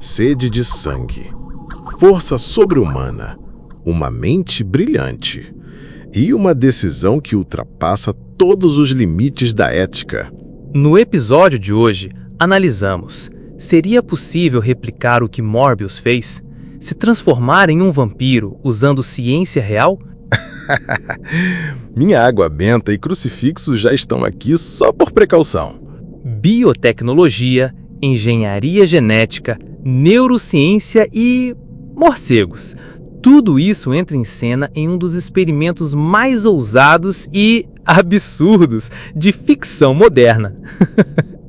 sede de sangue, força sobre-humana, uma mente brilhante e uma decisão que ultrapassa todos os limites da ética. No episódio de hoje, analisamos: seria possível replicar o que Morbius fez? Se transformar em um vampiro usando ciência real? Minha água benta e crucifixos já estão aqui só por precaução. Biotecnologia, engenharia genética, neurociência e morcegos. Tudo isso entra em cena em um dos experimentos mais ousados e absurdos de ficção moderna.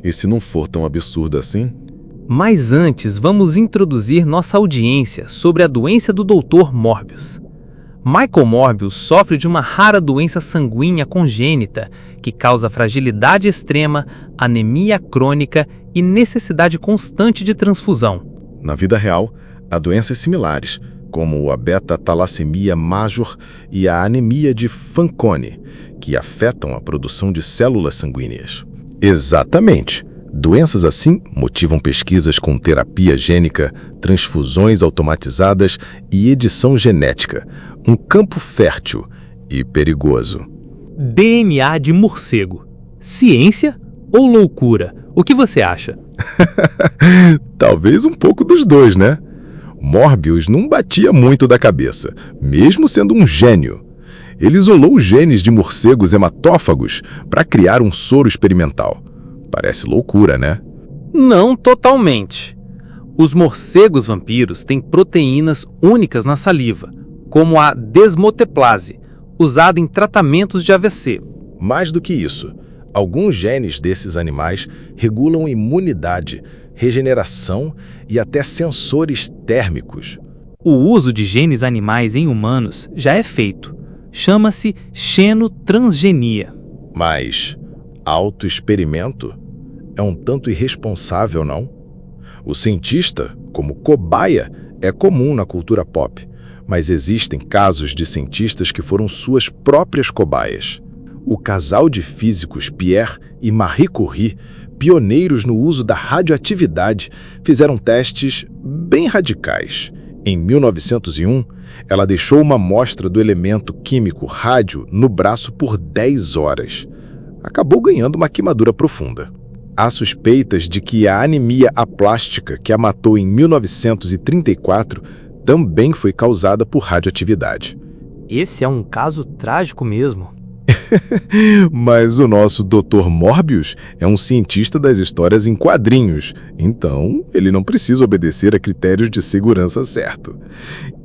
E se não for tão absurdo assim? Mas antes, vamos introduzir nossa audiência sobre a doença do Dr. Morbius. Michael Morbius sofre de uma rara doença sanguínea congênita que causa fragilidade extrema, anemia crônica e necessidade constante de transfusão. Na vida real, há doenças similares, como a beta-talassemia major e a anemia de Fanconi, que afetam a produção de células sanguíneas. Exatamente. Doenças assim motivam pesquisas com terapia gênica, transfusões automatizadas e edição genética, um campo fértil e perigoso. DNA de morcego. Ciência ou loucura? O que você acha? Talvez um pouco dos dois, né? Morbius não batia muito da cabeça, mesmo sendo um gênio. Ele isolou os genes de morcegos hematófagos para criar um soro experimental. Parece loucura, né? Não totalmente. Os morcegos vampiros têm proteínas únicas na saliva, como a desmoteplase, usada em tratamentos de AVC. Mais do que isso, alguns genes desses animais regulam imunidade, regeneração e até sensores térmicos. O uso de genes animais em humanos já é feito. Chama-se xenotransgenia. Mas autoexperimento é um tanto irresponsável, não? O cientista, como cobaia, é comum na cultura pop, mas existem casos de cientistas que foram suas próprias cobaias. O casal de físicos Pierre e Marie Curie, pioneiros no uso da radioatividade, fizeram testes bem radicais. Em 1901, ela deixou uma amostra do elemento químico rádio no braço por 10 horas. Acabou ganhando uma queimadura profunda. Há suspeitas de que a anemia aplástica que a matou em 1934 também foi causada por radioatividade. Esse é um caso trágico mesmo. Mas o nosso Dr. Morbius é um cientista das histórias em quadrinhos, então ele não precisa obedecer a critérios de segurança certo.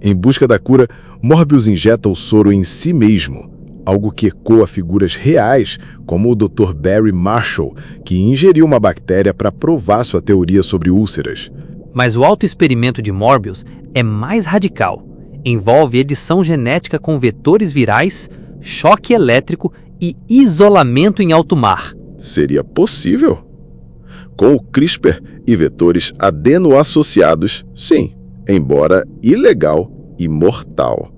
Em busca da cura, Morbius injeta o soro em si mesmo, algo que ecoa figuras reais, como o Dr. Barry Marshall, que ingeriu uma bactéria para provar sua teoria sobre úlceras. Mas o autoexperimento de Morbius é mais radical. Envolve edição genética com vetores virais, choque elétrico e isolamento em alto mar. Seria possível? Com o CRISPR e vetores adenoassociados, sim, embora ilegal e mortal.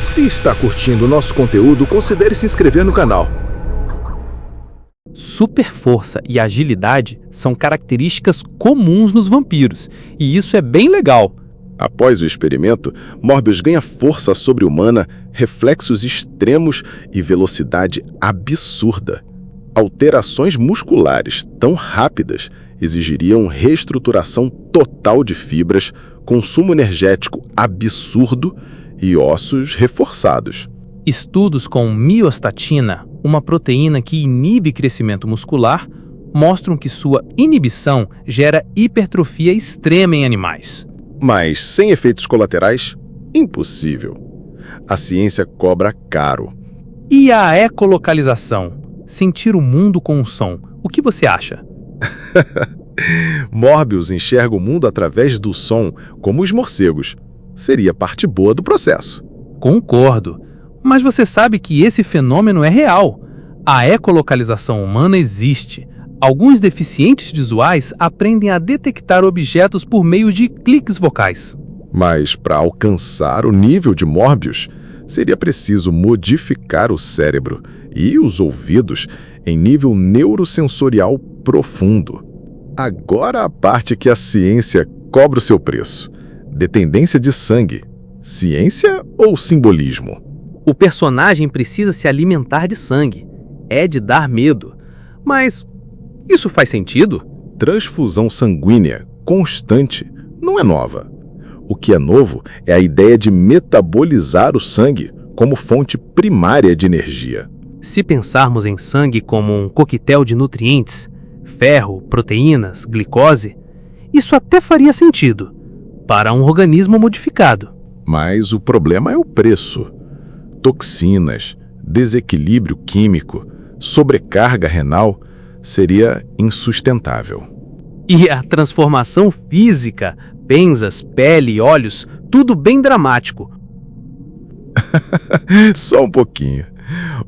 Se está curtindo o nosso conteúdo, considere se inscrever no canal. Super força e agilidade são características comuns nos vampiros, e isso é bem legal. Após o experimento, Morbius ganha força sobre-humana, reflexos extremos e velocidade absurda. Alterações musculares tão rápidas exigiriam reestruturação total de fibras, consumo energético absurdo e ossos reforçados. Estudos com miostatina, uma proteína que inibe crescimento muscular, mostram que sua inibição gera hipertrofia extrema em animais. Mas sem efeitos colaterais? Impossível. A ciência cobra caro. E a ecolocalização? Sentir o mundo com um som. O que você acha? Morbius enxerga o mundo através do som, como os morcegos. Seria parte boa do processo. Concordo. Mas você sabe que esse fenômeno é real. A ecolocalização humana existe. Alguns deficientes visuais aprendem a detectar objetos por meio de cliques vocais. Mas para alcançar o nível de Morbius, seria preciso modificar o cérebro e os ouvidos em nível neurosensorial profundo. Agora a parte que a ciência cobra o seu preço. Dependência de sangue. Ciência ou simbolismo? O personagem precisa se alimentar de sangue. É de dar medo. Mas isso faz sentido? Transfusão sanguínea constante não é nova. O que é novo é a ideia de metabolizar o sangue como fonte primária de energia. Se pensarmos em sangue como um coquetel de nutrientes, ferro, proteínas, glicose, isso até faria sentido para um organismo modificado. Mas o problema é o preço. Toxinas, desequilíbrio químico, sobrecarga renal seria insustentável. E a transformação física, penzas, pele e olhos, tudo bem dramático. Só um pouquinho.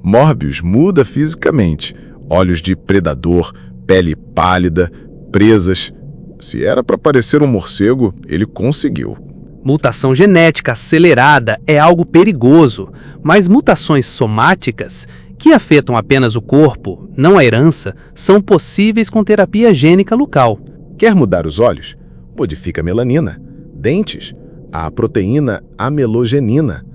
Morbius muda fisicamente. Olhos de predador, pele pálida, presas. Se era para parecer um morcego, ele conseguiu. Mutação genética acelerada é algo perigoso, mas mutações somáticas, que afetam apenas o corpo, não a herança, são possíveis com terapia gênica local. Quer mudar os olhos? Modifica a melanina. Dentes? A proteína amelogenina.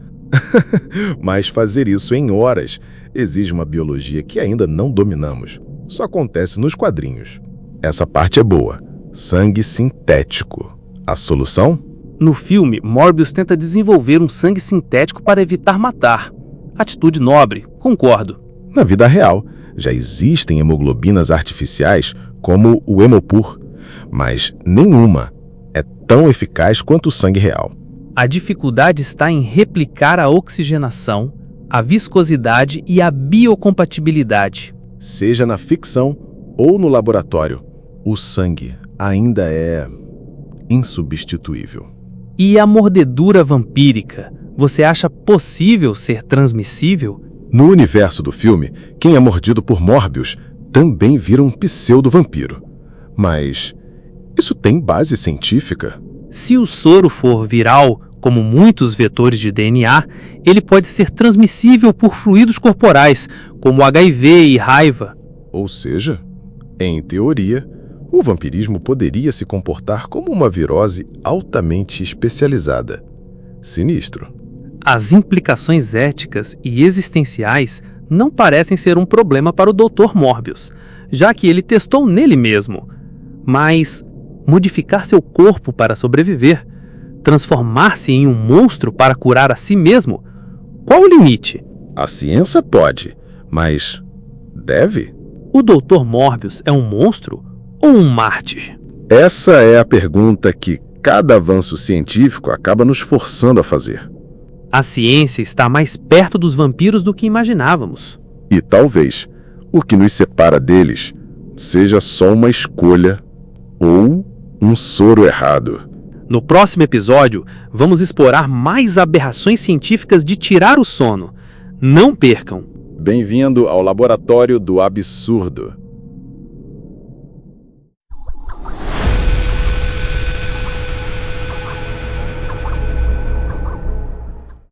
Mas fazer isso em horas exige uma biologia que ainda não dominamos. Só acontece nos quadrinhos. Essa parte é boa. Sangue sintético. A solução? No filme, Morbius tenta desenvolver um sangue sintético para evitar matar. Atitude nobre, concordo. Na vida real, já existem hemoglobinas artificiais como o Hemopur, mas nenhuma é tão eficaz quanto o sangue real. A dificuldade está em replicar a oxigenação, a viscosidade e a biocompatibilidade. Seja na ficção ou no laboratório, o sangue ainda é insubstituível. E a mordedura vampírica? Você acha possível ser transmissível? No universo do filme, quem é mordido por Morbius também vira um pseudo-vampiro. Mas isso tem base científica? Se o soro for viral, como muitos vetores de DNA, ele pode ser transmissível por fluidos corporais, como HIV e raiva. Ou seja, em teoria, o vampirismo poderia se comportar como uma virose altamente especializada. Sinistro. As implicações éticas e existenciais não parecem ser um problema para o Dr. Morbius, já que ele testou nele mesmo. Mas modificar seu corpo para sobreviver, transformar-se em um monstro para curar a si mesmo, qual o limite? A ciência pode, mas deve? O Dr. Morbius é um monstro ou um mártir? Essa é a pergunta que cada avanço científico acaba nos forçando a fazer. A ciência está mais perto dos vampiros do que imaginávamos. E talvez o que nos separa deles seja só uma escolha ou um soro errado. No próximo episódio, vamos explorar mais aberrações científicas de tirar o sono. Não percam! Bem-vindo ao Laboratório do Absurdo.